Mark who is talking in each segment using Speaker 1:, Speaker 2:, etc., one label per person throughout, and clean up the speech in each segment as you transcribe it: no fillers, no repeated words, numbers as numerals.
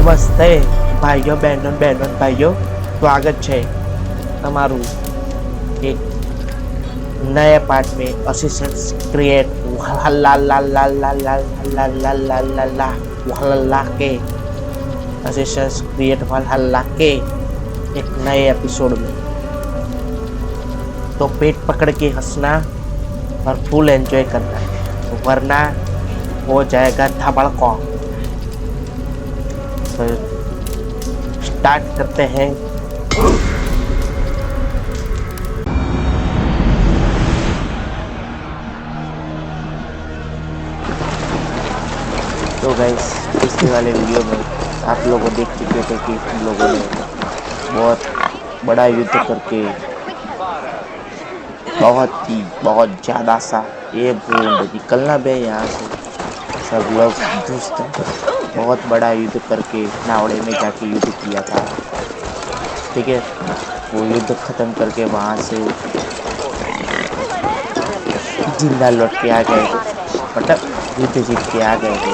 Speaker 1: નમસ્તે ભાઈઓ બહેનો ભાઈઓ स्वागत है તમારું एक नए पार्ट में असिस्टेंट क्रिएट वाला के असिस्टेंट क्रिएट वाला के एक नए एपिसोड में। तो पेट पकड़ के हंसना और फुल एंजॉय करना है, वरना हो जाएगा धमाका। तो स्टार्ट करते हैं। तो गाइस पिछले वाले वीडियो में आप लोग देख चुके थे कि हम लोगों ने बहुत बड़ा युद्ध करके बहुत ज़्यादा सा ये निकलना भी यहाँ से सब लोग दोस्त बहुत बड़ा युद्ध करके नावड़े में जाके युद्ध किया था। ठीक है, वो युद्ध खत्म करके वहाँ से जिंदा लौट के आ गए थे, मतलब युद्ध जीत के आ गए थे।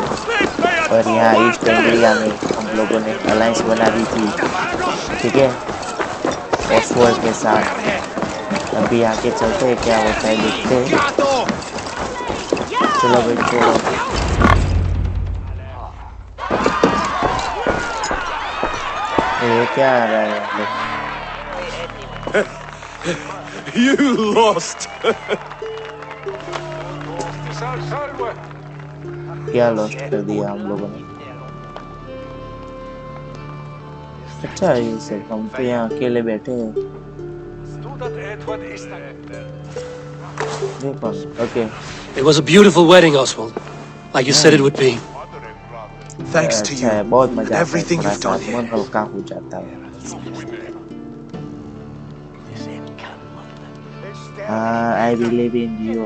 Speaker 1: और यहाँ ईस्ट इंडिया में हम लोगों ने अलायंस बना दी थी। ठीक है, ऑक्सफोर्ड के साथ। अभी आगे चलते हैं, क्या होता है देखते हैं। चलो भाई चलो। ये क्या आ रहा है?
Speaker 2: You lost.
Speaker 1: क्या लॉस्ट कर दिया हम लोगों ने? अच्छा है ये सब, हम तो यहाँ अकेले बैठे हैं। Okay.
Speaker 3: It was a beautiful wedding, Oswald, like you said it would be.
Speaker 2: Thanks to you
Speaker 1: बहुत
Speaker 2: and
Speaker 1: मजा
Speaker 2: everything you've done
Speaker 1: मन
Speaker 2: here.
Speaker 1: हल्का हो जाता है। I believe in you.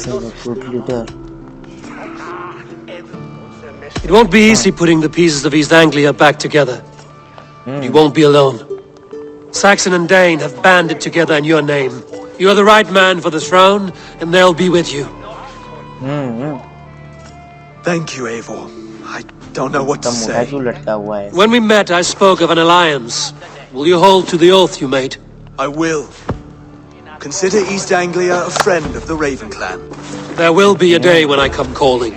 Speaker 1: So a good leader.
Speaker 3: It won't be easy putting the pieces of East Anglia back together. You won't be alone. Saxon and Dane have banded together in your name. You are the right man for the throne, and they'll be with you.
Speaker 2: Thank you, Eivor. I don't know what to say.
Speaker 3: When we met, I spoke of an alliance. Will you hold to the oath you made?
Speaker 2: I will. Consider East Anglia a friend of the Raven clan.
Speaker 3: There will be a day when I come calling.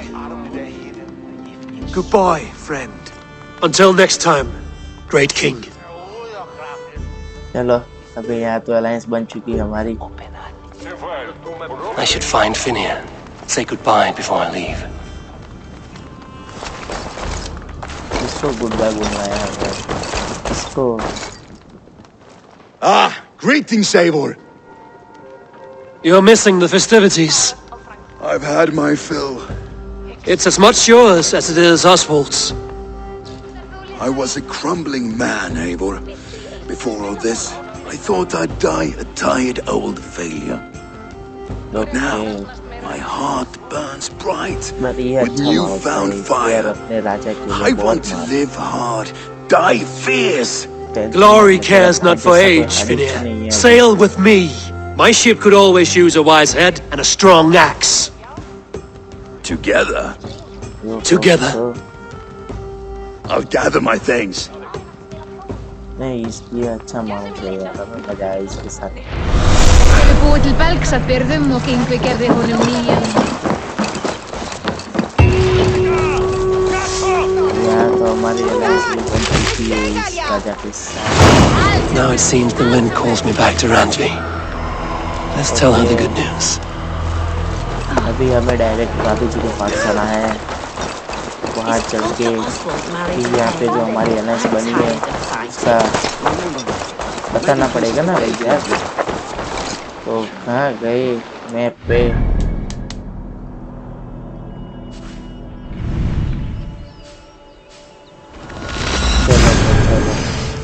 Speaker 2: Goodbye, friend.
Speaker 3: Until next time, great king.
Speaker 1: चलो, अभी यहाँ तो alliance बन चुकी है हमारी।
Speaker 3: I should find Finia. Say goodbye before I leave.
Speaker 1: इसको goodbye बोलना है इसको।
Speaker 4: Ah, greetings, Eivor.
Speaker 3: You're missing the festivities.
Speaker 4: I've had my fill.
Speaker 3: It's as much yours as it is Oswald's.
Speaker 4: I was a crumbling man, Eivor. Before all this, I thought I'd die a tired old failure. But now, my heart burns bright with newfound fire. I want to live hard, die fierce.
Speaker 3: Glory cares not for age, Finia. Sail with me. My ship could always use a wise head and a strong axe.
Speaker 4: Together?
Speaker 3: Together.
Speaker 4: I'll gather my things.
Speaker 1: नहीं, इसलिए अच्छा mount है यार, हमें मजा आया इसके साथ।
Speaker 5: Bod il belgsat byrðum og gengu gerði honum nýjan.
Speaker 1: यहाँ तो हमारी अलायंस भी बन चुकी है इस राजा के साथ।
Speaker 3: Now it seems the wind calls me back to Randvi. Let's tell her the good news.
Speaker 1: अभी हमें डायरेक्ट बाबू जी के पास जाना है। वहाँ चल के यहाँ पे जो हमारी अलायंस बनी है उसका बताना पड़ेगा ना भैया। तो कहाँ गए मैप पे? चलो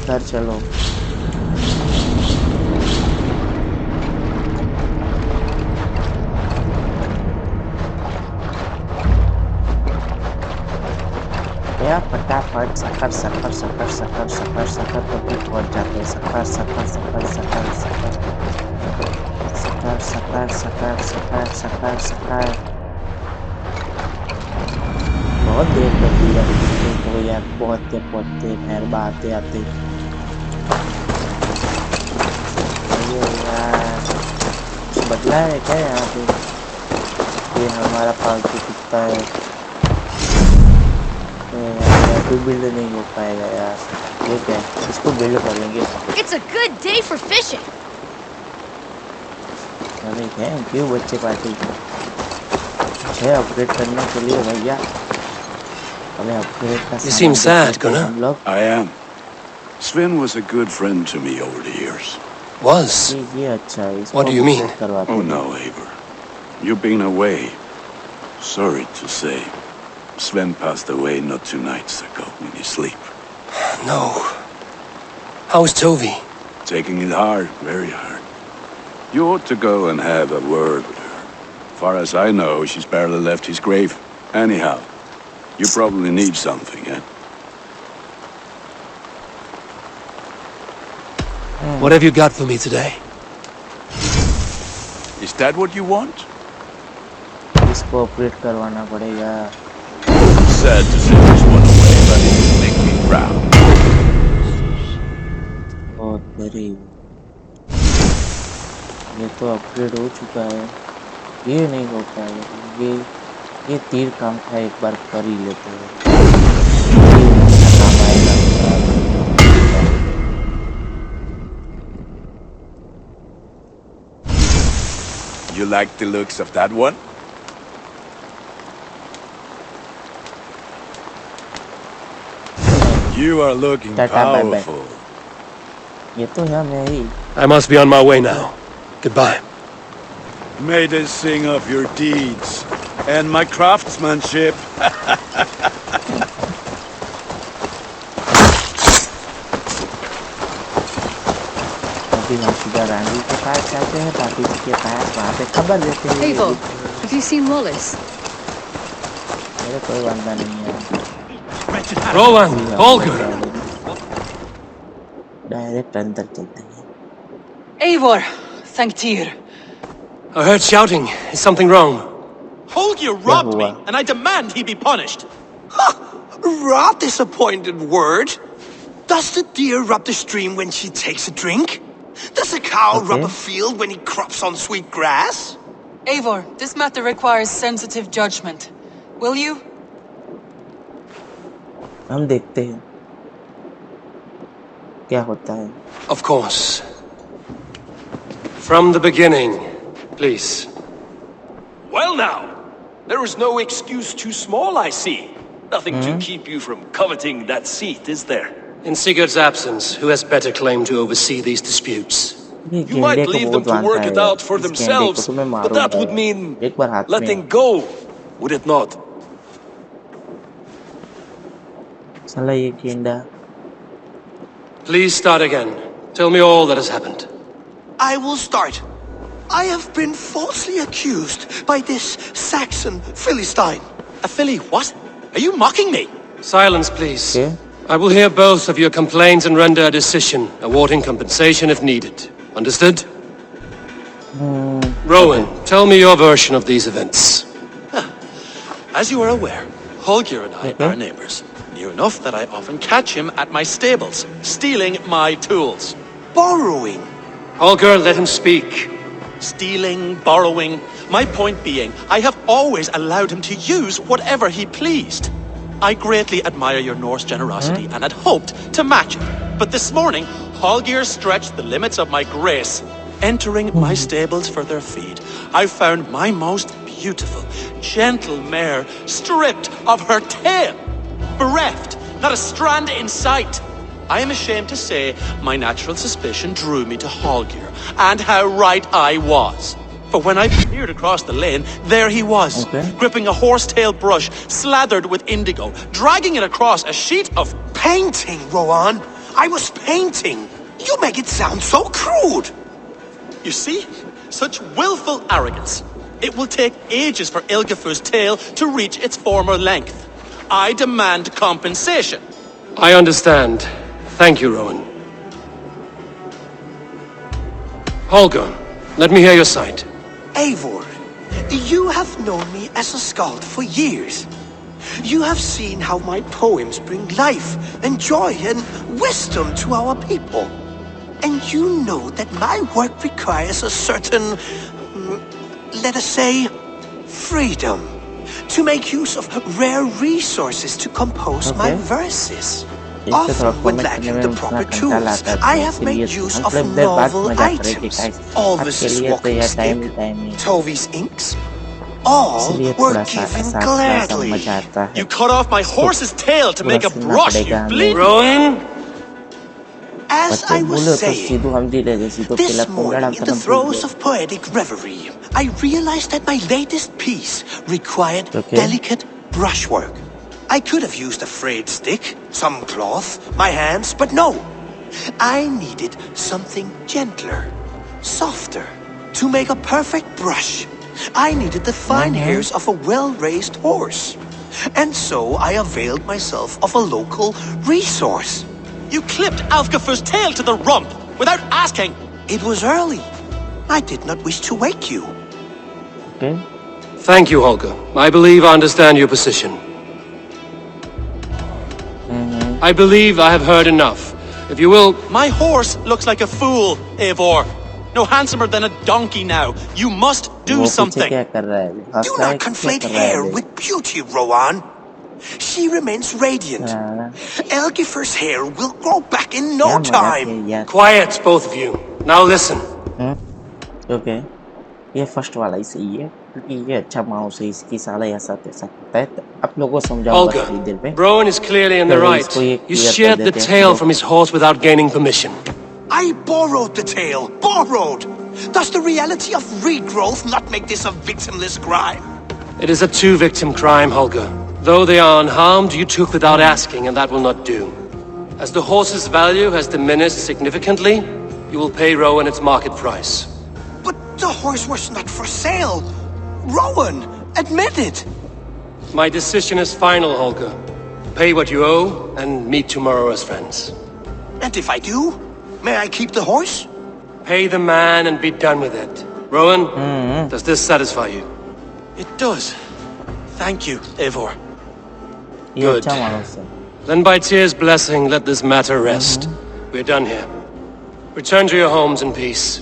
Speaker 1: घर चलो। या फटाफट सफर सफर सफर सफर सफर सफर करके पहुंच जाते हैं। सफर सफर सफर सफर सफर सफर सफर सफर सफर सफर सफर बहुत देर कर दिया तो यार, पहुंचते पहुंचते मेहरबा आते आते यार। कुछ बदला है क्या यहाँ पे? ये हमारा पालतू कुत्ता है तो यार कोई बिल्ड नहीं हो पाएगा यार। ये क्या है, इसको बिल्ड करेंगे।
Speaker 5: It's a good day for fishing.
Speaker 1: अरे थैंक यू बच्चे पार्टी है अपग्रेड करने के लिए भैया। हमें अपग्रेड का
Speaker 3: You seem sad, Gunnar.
Speaker 1: हम लोग
Speaker 4: I am. Sven was a good friend to me over the years.
Speaker 3: Was?
Speaker 1: ये अच्छा है। इसको
Speaker 3: What do you mean?
Speaker 1: upgrade करवाते
Speaker 4: Oh
Speaker 1: हैं।
Speaker 4: no, Eivor. You've been away. Sorry to say. Sven passed away not 2 nights ago in his sleep.
Speaker 3: No. How's Tovi?
Speaker 4: Taking it hard, very hard. You ought to go and have a word with her. Far as I know, she's barely left his grave. Anyhow, you probably need something, eh?
Speaker 3: What have you got for me today?
Speaker 4: Is that what you want?
Speaker 1: इसको upgrade करवाना पड़ेगा।
Speaker 4: Sad to send this one away, but it will make me proud.
Speaker 1: बहुत बड़ी ये तो upgrade हो चुका है। ये नहीं हो पाएगा। ये तीर काम का एक बार कर ही लेते हैं। ये काम आएगा।
Speaker 4: You like the looks of that one? You are looking powerful.
Speaker 1: ये तो है मैं ही।
Speaker 3: I must be on my way now. Goodbye.
Speaker 4: May they sing of your deeds and my craftsmanship.
Speaker 1: अभी हम सीधा रानी के पास जाते हैं, पापी के पास, वहाँ पे खबर देते हैं।
Speaker 5: Eivor, have you seen Wallace?
Speaker 1: मेरे कोई वांदा नहीं है।
Speaker 3: Rowan, Holger.
Speaker 1: डायरेक्ट अंदर चलते हैं।
Speaker 6: Eivor, thank Tyr.
Speaker 3: I heard shouting. Is something wrong?
Speaker 7: Holger robbed me, and I demand he be punished.
Speaker 8: Rot this appointed word. Does the deer rub the stream when she takes a drink? Does a cow rub a field when he crops on sweet grass?
Speaker 6: Eivor, this matter requires sensitive judgment. Will you?
Speaker 1: हम देखते हैं क्या होता है।
Speaker 3: Of course. From the beginning, please.
Speaker 7: Well now, there is no excuse too small, I see. Nothing to keep you from coveting that seat, is there?
Speaker 3: In Sigurd's absence, who has better claim to oversee these disputes?
Speaker 7: You might leave them to work it out for themselves, but that would mean letting go, would it not?
Speaker 1: साला ये गेंडा।
Speaker 3: Please start again. Tell me all that has happened.
Speaker 8: I will start. I have been falsely accused by this Saxon Philistine.
Speaker 7: A filly what? Are you mocking me?
Speaker 3: Silence, please.
Speaker 1: Okay.
Speaker 3: I will hear both of your complaints and render a decision, awarding compensation if needed. Understood? Rowan, tell me your version of these events.
Speaker 7: As you are aware, Holger and I are neighbors. Near enough that I often catch him at my stables, stealing my tools.
Speaker 8: Borrowing.
Speaker 3: Holger, let him speak.
Speaker 7: Stealing, borrowing. My point being, I have always allowed him to use whatever he pleased. I greatly admire your Norse generosity and had hoped to match it. But this morning, Holger stretched the limits of my grace. Entering my stables for their feed, I found my most beautiful, gentle mare stripped of her tail. Bereft, not a strand in sight. I am ashamed to say my natural suspicion drew me to Holger, and how right I was. For when I peered across the lane, there he was, gripping a horsetail brush slathered with indigo, dragging it across a sheet of
Speaker 8: Painting, Rowan. I was painting. You make it sound so crude.
Speaker 7: You see? Such willful arrogance. It will take ages for Ilgefu's tail to reach its former length. I demand compensation.
Speaker 3: I understand. Thank you, Rowan. Holger, let me hear your side.
Speaker 8: Eivor, you have known me as a skald for years. You have seen how my poems bring life and joy and wisdom to our people. And you know that my work requires a certain, let us say, freedom to make use of rare resources to compose my verses. Often, when lacking the proper tools, I have made use of novel items. Alvis's walking stick, Tovy's inks, all were given gladly.
Speaker 7: You cut off my horse's tail to make a brush, you bleed.
Speaker 3: Rowan?
Speaker 8: As I was saying, this morning in the throes of poetic reverie, I realized that my latest piece required delicate brushwork. I could have used a frayed stick, some cloth, my hands, but no. I needed something gentler, softer. To make a perfect brush, I needed the fine hairs of a well-raised horse. And so I availed myself of a local resource.
Speaker 7: You clipped Alfgafer's tail to the rump without asking.
Speaker 8: It was early. I did not wish to wake you.
Speaker 1: Okay.
Speaker 3: Thank you, Holger. I believe I understand your position. I believe I have heard enough. If you will...
Speaker 7: My horse looks like a fool, Eivor. No handsomer than a donkey now. You must do something.
Speaker 8: Do not conflate hair with beauty, Rowan. She remains radiant. Algifer's hair will grow back in no time.
Speaker 3: Quiet, both of you. Now listen.
Speaker 1: Okay. ये first वाला ही सही है क्योंकि ये अच्छा mouse है इसकी साला ऐसा तैसा करता है आप लोगों को समझाऊंगा थोड़ी देर में
Speaker 3: Rowan is clearly in the right. You sheared the tail from his horse without gaining permission.
Speaker 8: I borrowed the tail. Borrowed! Does the reality of regrowth not make this a victimless crime?
Speaker 3: It is a two-victim crime, Holger. Though they are unharmed, you took without asking, and that will not do. As the horse's value has diminished significantly, you will pay Rowan its market price.
Speaker 8: But the horse was not for sale. Rowan, admit it.
Speaker 3: My decision is final, Holger. Pay what you owe, and meet tomorrow as friends.
Speaker 8: And if I do, may I keep the horse?
Speaker 3: Pay the man and be done with it. Rowan, does this satisfy you?
Speaker 7: It does. Thank you, Eivor.
Speaker 3: Good. Then by Tyr's blessing, let this matter rest. We're done here. Return to your homes in peace.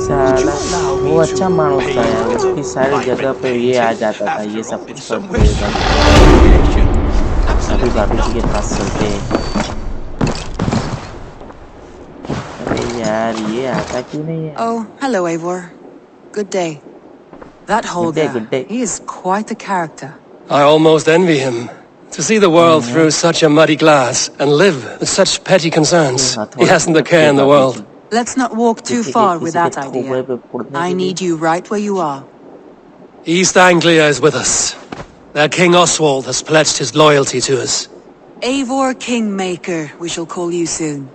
Speaker 1: वो अच्छा मानुस था यार उसकी सारी जगह पे ये आ जाता था ये सब कुछ कर देगा अभी भाभी जी के पास चलते अरे यार ये आता क्यों नहीं है
Speaker 6: Oh, hello, Eivor. Good day. That Holger, he is quite a character.
Speaker 3: I almost envy him. To see the world through such a muddy glass and live with such petty concerns. He hasn't a care in the world.
Speaker 6: Let's not walk too far with that idea. I need you right where you are.
Speaker 3: East Anglia is with us. Their King Oswald has pledged his loyalty to us.
Speaker 6: Eivor Kingmaker, we shall call you soon.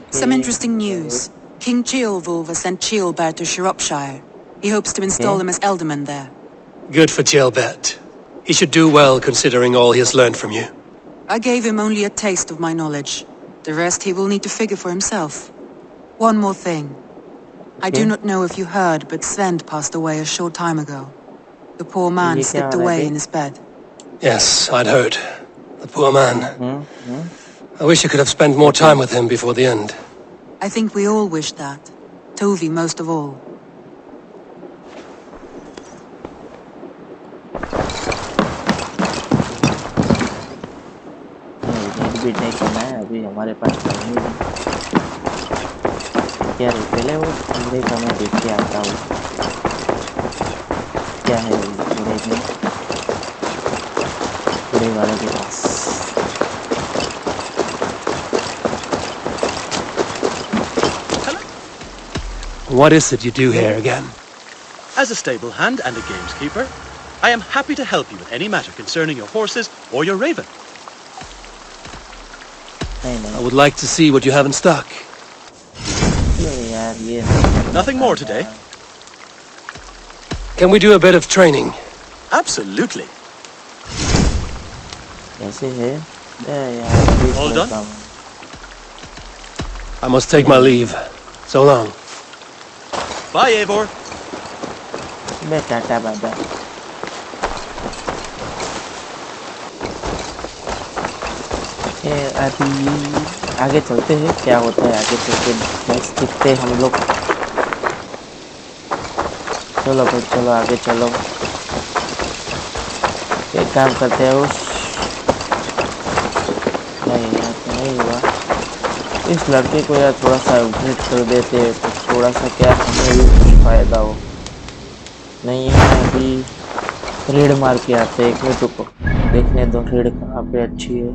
Speaker 6: Some interesting news. King Ceolwulf has sent Ceolbert to Shropshire. He hopes to install him as Elderman there.
Speaker 3: Good for Ceolbert. He should do well considering all he has learned from you.
Speaker 6: I gave him only a taste of my knowledge. The rest he will need to figure for himself. One more thing. I do not know if you heard, but Svend passed away a short time ago. The poor man slipped away in his bed.
Speaker 3: Yes, I'd heard. The poor man. I wish I could have spent more time with him before the end.
Speaker 6: I think we all wish that. Tovi most of all.
Speaker 1: नहीं करना है अभी हमारे पास नहीं है क्या है पहले वो पूरे का मैं देख के आता हूँ क्या है पूरे में पूरे वाले के पास
Speaker 3: What is it you do here again?
Speaker 7: As a stable hand and a gameskeeper, I am happy to help you with any matter concerning your horses or your raven.
Speaker 3: I would like to see what you have in stock.
Speaker 7: Nothing more today?
Speaker 3: Can we do a bit of training?
Speaker 7: Absolutely.
Speaker 1: कैसे है यार भी
Speaker 7: All
Speaker 1: थोड़ा
Speaker 7: done?
Speaker 1: काम
Speaker 3: I must take my leave. So long.
Speaker 7: Bye, Eivor.
Speaker 1: Bay Tata bye bye. अभी आगे चलते हैं, क्या होता है आगे चल के नेक्स्ट देखते हैं हम लोग। चलो भाई चलो आगे चलो। एक काम करते हैं उस नहीं यार तो नहीं हुआ। इस लड़के को यार थोड़ा सा अपग्रेड कर देते तो थोड़ा सा क्या हमें भी कुछ फायदा हो। नहीं है अभी रेड मार के आते एक मिनट रुको, देखने दो रेड कहाँ पे अच्छी है।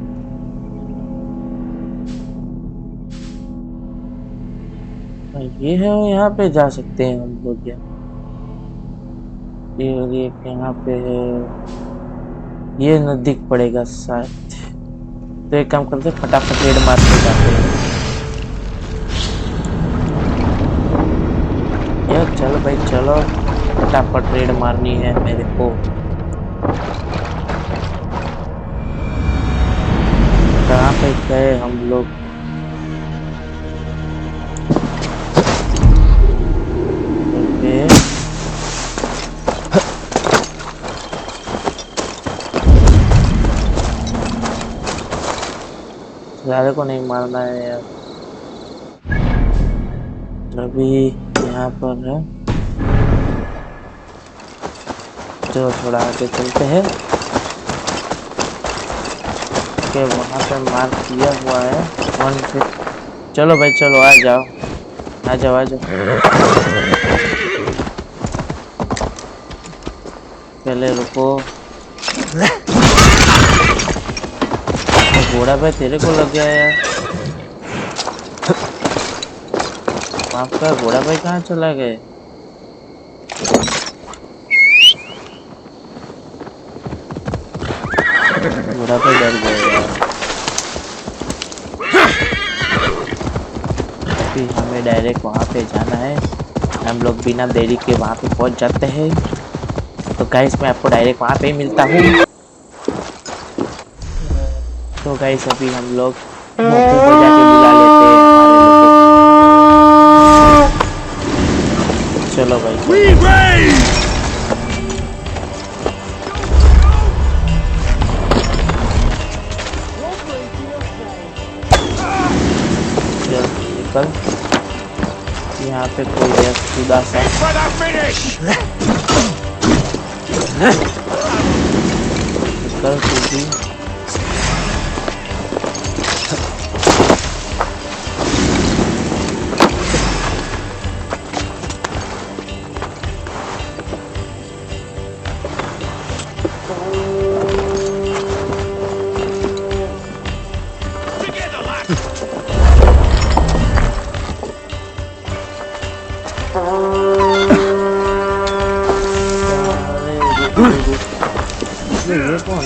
Speaker 1: ये है यहाँ पे जा सकते हैं हम लोग यार। ये यहाँ पे है, ये नजदीक पड़ेगा शायद। तो एक काम करते फटाफट रेड मार के जाते हैं। यार चलो भाई चलो, फटाफट रेड मारनी है मेरे को। कहाँ पे गए हम लोग? सारे को नहीं मारना है यार। अभी यहाँ पर है, चलो थोड़ा आगे चलते हैं। के वहाँ पे मार्क किया हुआ है 1 से। चलो भाई चलो आ जाओ आ जाओ आ जाओ। पहले रुको, घोड़ा भाई तेरे को लग गया यार। आपका घोड़ा भाई कहाँ चला गए? घोड़ा भाई डर गया यार। अभी हमें डायरेक्ट वहाँ पे जाना है, हम लोग बिना देरी के वहाँ पे पहुँच जाते हैं। तो गाइस मैं आपको डायरेक्ट वहाँ पे ही मिलता हूँ। तो गाइस अभी हम लोग मौके पर जाके बुला लेते हैं हमारे लोग। चलो भाई चल निकल। यहाँ पे कोई है खुदा सा। निकल तू भी। ये कौन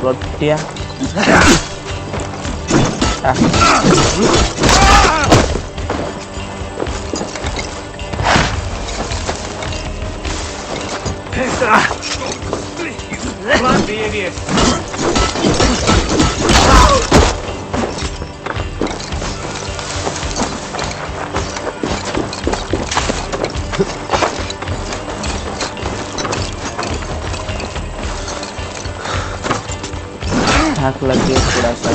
Speaker 1: रोटिया हाथ लग गया थोड़ा सा।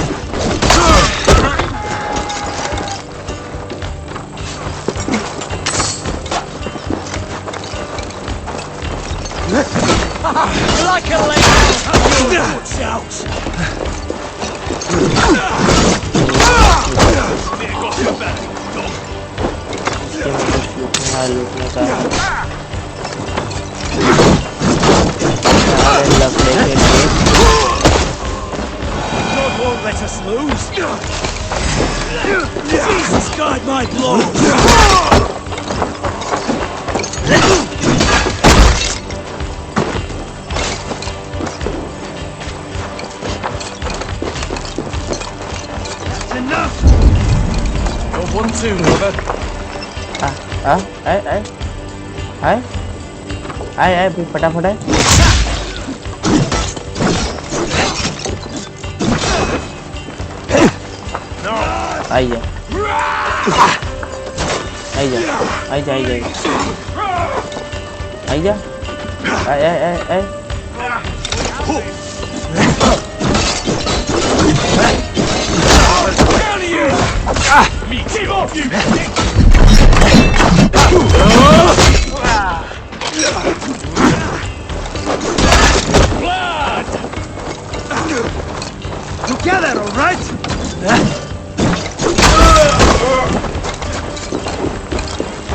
Speaker 8: Like a lady. Watch out.
Speaker 1: लूटने का
Speaker 8: God won't let us lose. Jesus, guide my blow.
Speaker 2: One, two, lover.
Speaker 1: आए फटाफट है। आइए आइए आइए आइए आइए आए
Speaker 2: Together, all right?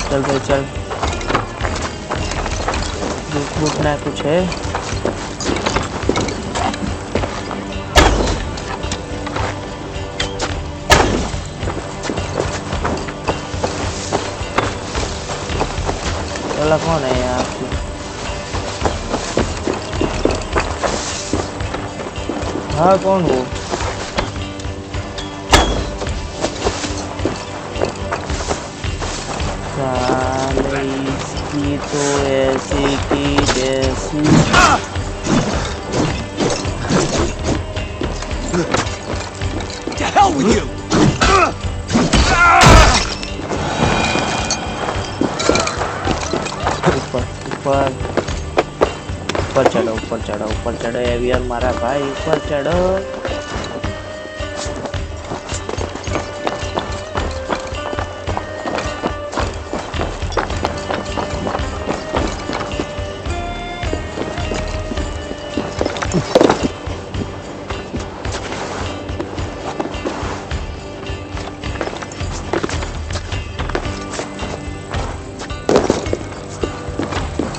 Speaker 1: चल भाई चल, घूमना कुछ है। चला कौन है यहाँ? हाँ कौन वो? इसकी तो ऐसी की जैसी।
Speaker 2: To hell with you!
Speaker 1: ऊपर चढ़ो एवियर मारा भाई, ऊपर चढ़ो।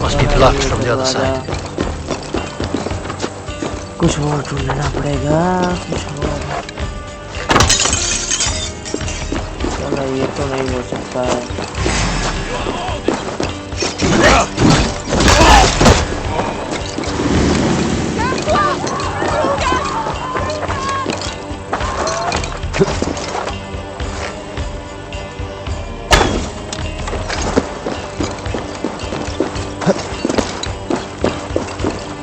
Speaker 3: Must be blocked from the other side.
Speaker 1: कुछ और ढूंढना पड़ेगा, कुछ और। चलो ये तो नहीं हो सकता है।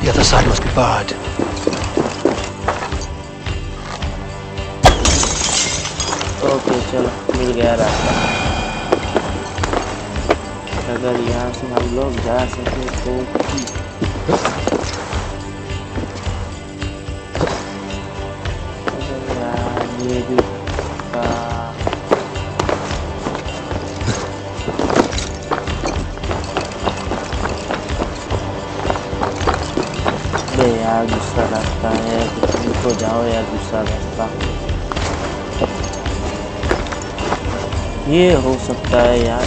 Speaker 3: The other side must be barred.
Speaker 1: Okay चलो, मिल गया रास्ता। अगर यहाँ से हम लोग जा सके तो ये भी यार दूसरा रास्ता है, तो जाओ यार दूसरा रास्ता। ये हो सकता है यार।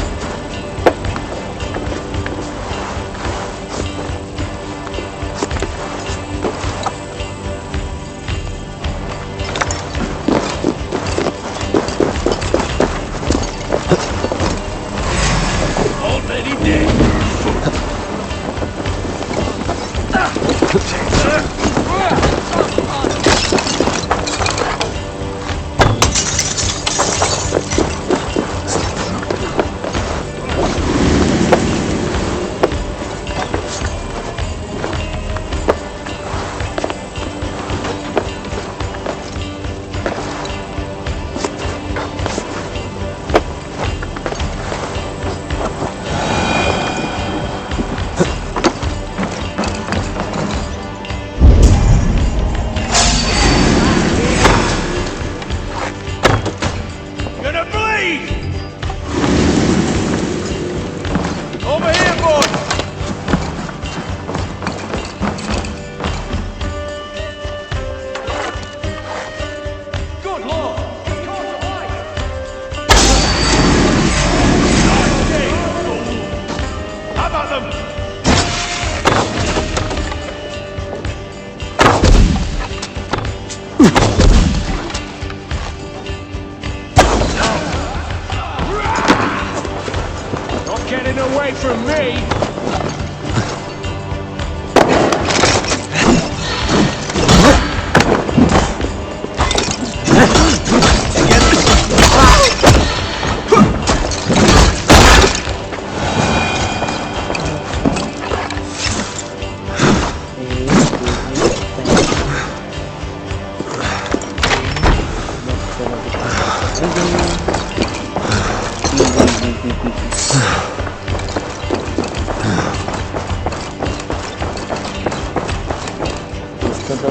Speaker 1: इसको तो।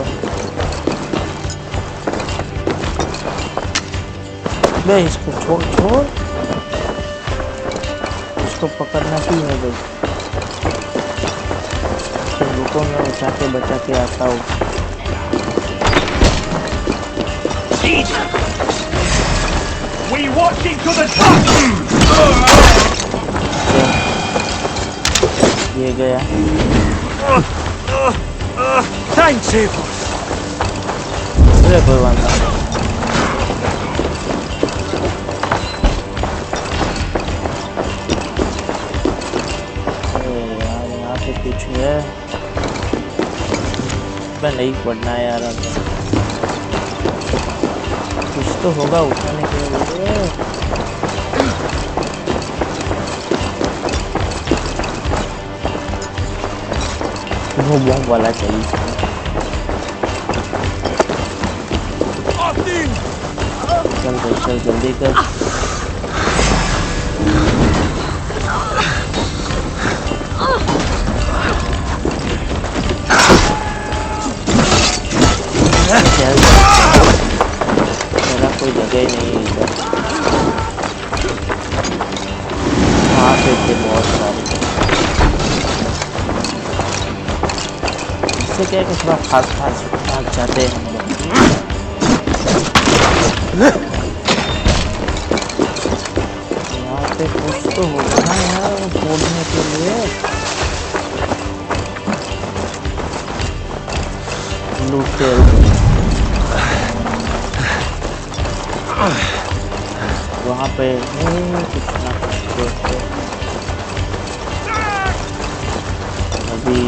Speaker 1: बे इसको छोड़ छोड़, इसको पकड़ना क्यों है भाई? तो रुको, मैं बचा के आता हूँ।
Speaker 9: We watching to the top.
Speaker 1: ये गया।
Speaker 9: Thanks, Avon.
Speaker 1: अरे कोई बात नहीं। यार यहाँ पे कुछ है, मैं नहीं पढ़ना है यार। कुछ तो होगा उठाने के लिए। वो बॉम्ब वाला चाहिए। चल भाई चल, जल्दी कर। मेरा कोई जगह ही नहीं है इधर। वहाँ पे थे बहुत सारे। इससे क्या है कि थोड़ा फास्ट भाग जाते हैं हम लोग। यहाँ पे कुछ तो होगा ना यार तोड़ने के लिए। लूटते वहाँ पे कुछ ना कुछ अभी।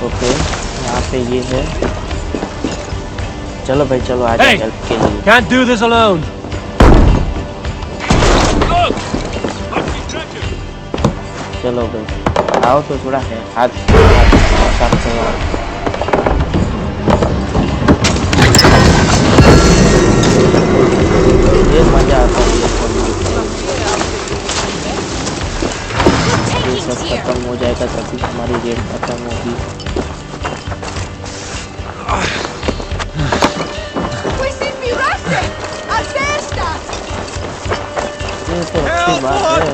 Speaker 1: ओके, यहाँ पे ये है। चलो भाई चलो, आ जाओ हेल्प के लिए।
Speaker 3: Can't do this alone.
Speaker 1: चलो भाई आओ तो थोड़ा है हाथ साफ करो। ये मजा आता है ये सब खत्म हो जाएगा तभी हमारी रेड खत्म होगी। ये तो अच्छी बात है।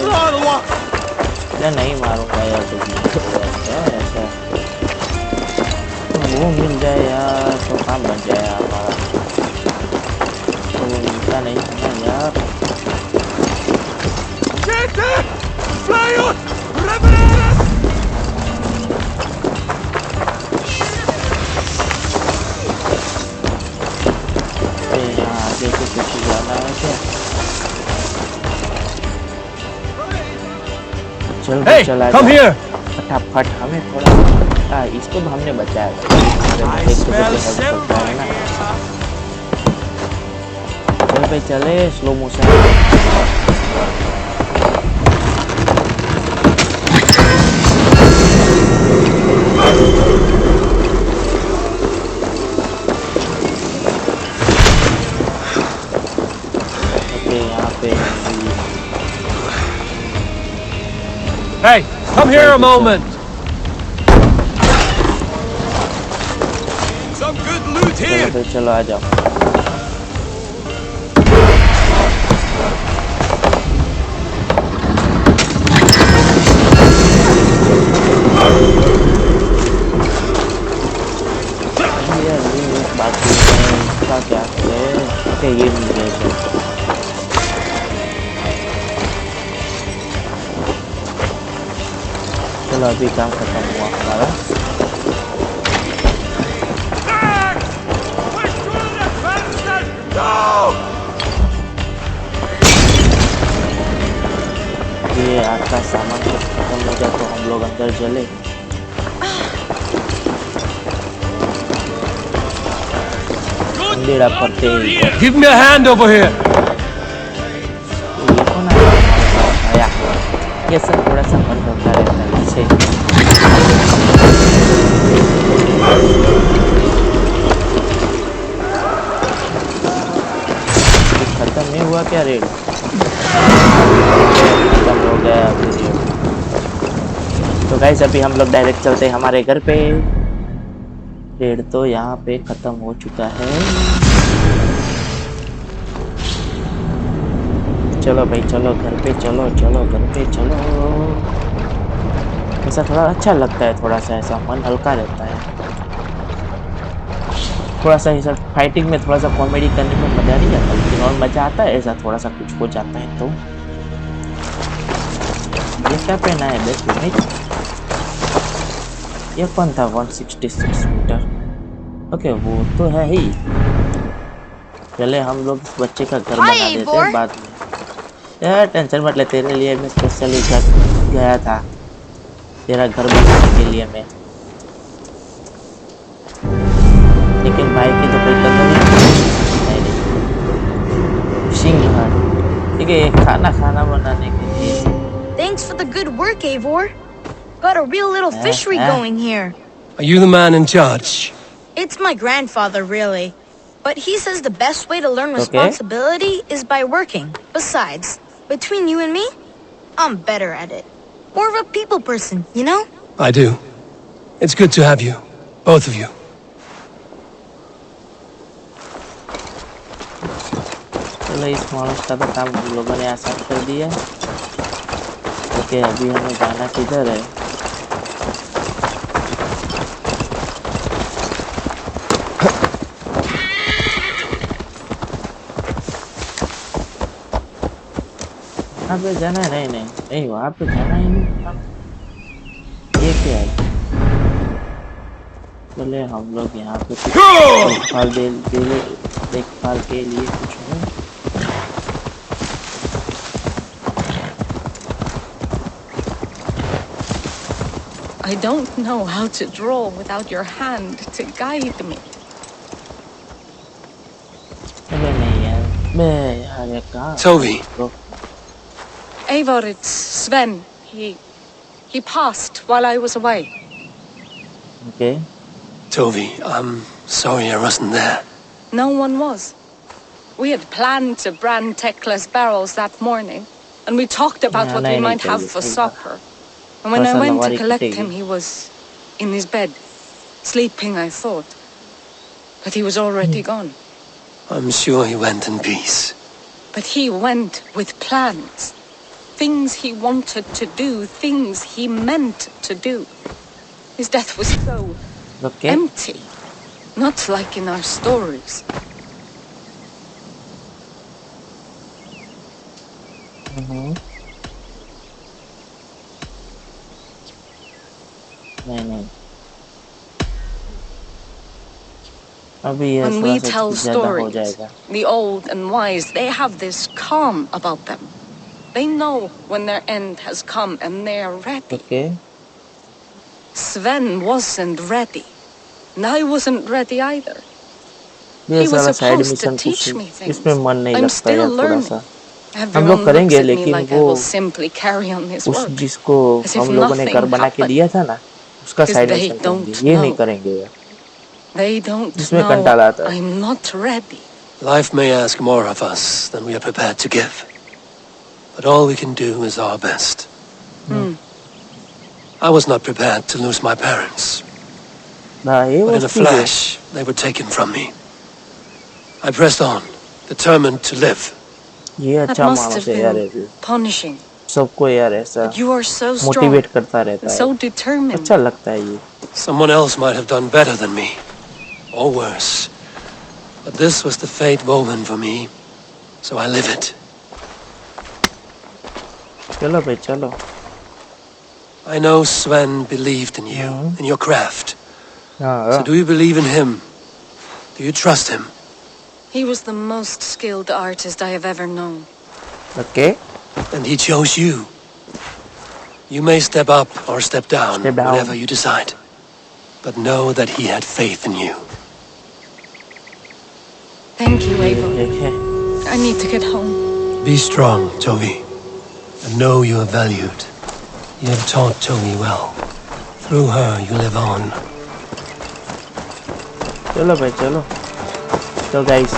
Speaker 1: मैं नहीं मारूंगा यार तुझे, ऐसा वो मिल जाए यार तो काम बन जाए हमारा। तो वो मिलता नहीं है ना यार। यहाँ आगे से कुछ जाना है क्या? चल चला फटाफट, हमें थोड़ा इसको तो हमने बचाया। चल भाई चले स्लो मोशन। यहाँ पे
Speaker 3: Hey, come here a moment.
Speaker 9: Some good loot here.
Speaker 1: चलो आ जाओ। बाकी इसका क्या है? ये नहीं है। चलो अभी काम खत्म हुआ हमारा। ये आपका सामान खत्म हो जाए तो हम लोग अंदर चले। अंधेरा पड़ते ही
Speaker 3: Give me a hand over here.
Speaker 1: ये कौन आया? ये सब थोड़ा सा बंद होता रहता है पीछे। खत्म नहीं हुआ क्या रेड? खत्म हो गया अभी रेड। तो गाइस अभी हम लोग डायरेक्ट चलते हैं हमारे घर पे। रेड तो यहाँ पे खत्म हो चुका है। चलो भाई चलो घर पे चलो चलो घर पे चलो। ऐसा थोड़ा अच्छा लगता है, थोड़ा सा ऐसा मन हल्का रहता है। थोड़ा सा ऐसा फाइटिंग में थोड़ा सा कॉमेडी करने में मजा नहीं आता, लेकिन और मजा आता है ऐसा थोड़ा सा कुछ हो जाता है। तो ये क्या पहना है बेस्ट में? ये कौन था 166 मीटर? ओके वो तो है ही। चले हम लोग इस बच्चे का घर बना देते हैं बाद में। यार टेंशन मत ले, तेरे लिए मैं स्पेशली गया था, तेरा घर बनाने के लिए मैं। लेकिन भाई की तो कोई कदर नहीं। ठीक है, खाना बनाने के लिए।
Speaker 10: Thanks for the good work, Eivor. Got a real little fishery going here.
Speaker 3: Are you the man in charge?
Speaker 10: It's my grandfather, really. But he says the best way to learn responsibility is by working. Besides, between you and me, I'm better at it. More of a people person, you know?
Speaker 3: I do. It's good to have you. Both of you.
Speaker 1: चलो इस मानुस का तो काम हम लोगों ने आसान कर दिया। ओके अभी हमें जाना किधर है? वहाँ पे जाना है? नहीं वहाँ पे जाना ही नहीं। ये क्या है? चले हम लोग यहाँ पे देखभाल के लिए कुछ है।
Speaker 11: I don't know how to draw without your hand to guide me.
Speaker 3: Toby.
Speaker 11: Eivor, it's Sven. He passed while I was away.
Speaker 1: Okay.
Speaker 3: Toby, I'm sorry I wasn't there.
Speaker 11: No one was. We had planned to brand Tekla's barrels that morning, and we talked about what we might have for supper. And when I went to collect him, he was in his bed, sleeping, I thought. But he was already gone.
Speaker 3: I'm sure he went in peace.
Speaker 11: But he went with plans. Things he wanted to do, things he meant to do. His death was so empty. Not like in our stories.
Speaker 1: नहीं
Speaker 11: When we tell stories, the old and wise, they have this calm about them. They know when their end has come and they are ready.
Speaker 1: Okay.
Speaker 11: Sven wasn't ready. And I wasn't ready either. He was supposed to teach me things. I'm still learning. Everyone looks at me like I will simply carry on his work.
Speaker 1: जिसको हम लोगों ने घर बना के दिया था ना, उसका साइड मिशन करेंगे। ये नहीं करेंगे।
Speaker 11: They don't know I'm not ready.
Speaker 3: Life may ask more of us than we are prepared to give. But all we can do is our best. I was not prepared to lose my parents. But in a flash, they were taken from me. I pressed on, determined to live.
Speaker 11: That must have been punishing.
Speaker 1: सबको यार ऐसा
Speaker 11: you are so
Speaker 1: motivate करता रहता है,
Speaker 11: so determined.
Speaker 1: अच्छा लगता है ये।
Speaker 3: Someone else might have done better than me, or worse. But this was the fate woven for me, so I live it.
Speaker 1: चलो भाई चलो।
Speaker 3: I know Sven believed in you, in your craft. So do you believe in him? Do you trust him?
Speaker 11: He was the most skilled artist I have ever known.
Speaker 1: Okay.
Speaker 3: And he chose you. You may step up or step down, whatever you decide. But know that he had faith in you.
Speaker 11: Thank you, Eivor. I need to get home.
Speaker 3: Be strong, Toby. And know you are valued. You have taught Toby well. Through her, you live on.
Speaker 1: चलो भाई चलो। तो guys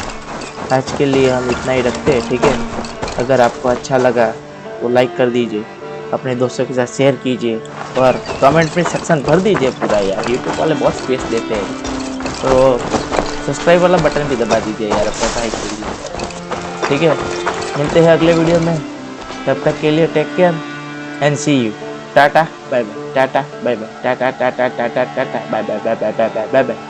Speaker 1: आज के लिए हम इतना ही रखते हैं, ठीक है। अगर आपको अच्छा लगा तो लाइक कर दीजिए, अपने दोस्तों के साथ शेयर कीजिए और कमेंट में सेक्शन भर दीजिए पूरा यार। यूट्यूब वाले बहुत स्पेस देते हैं, तो सब्सक्राइब वाला बटन भी दबा दीजिए यार अपने भाई के लिए, ठीक है। मिलते हैं अगले वीडियो में, तब तक के लिए take care and see you. Tata bye bye, tata bye bye, tata tata tata tata bye bye bye bye bye bye bye.